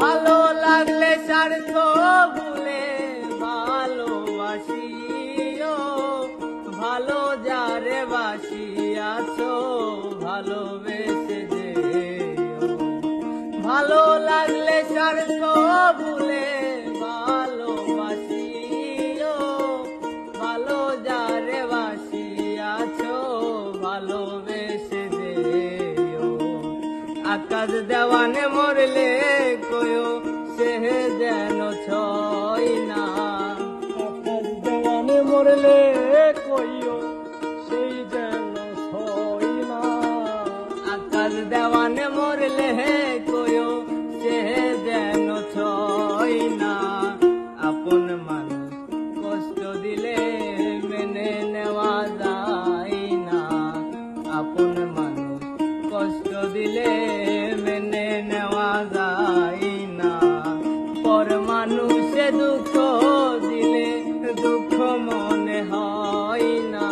ভালো লাগলে স্বার্থ ভুলে ভালোবাসিও, ভালো যারে বাসিয়াছো ভালোবেসে যেও। ভালো লাগলে স্বার্থ ভুলে ভালোবাসিও, ভালো যারে বাসিয়াছো ভালোবেসে যেও। আকাশ দেওয়ানে মরলে কয়ো সে যেন ছয় না, আকাশ দেওয়ানে মরলে কইও সেই যেন ছয় না। আকাশ দেওয়ানে মরলে কয়ো সে যেন ছয় না। আপন মানুষ কষ্ট দিলে মেনে নেওয়া যায় না, আপন মানুষ কষ্ট দিলে মেনে নেওয়া যায় না। পর মানুষে দুঃখ দিলে দুঃখ মনে হয় না।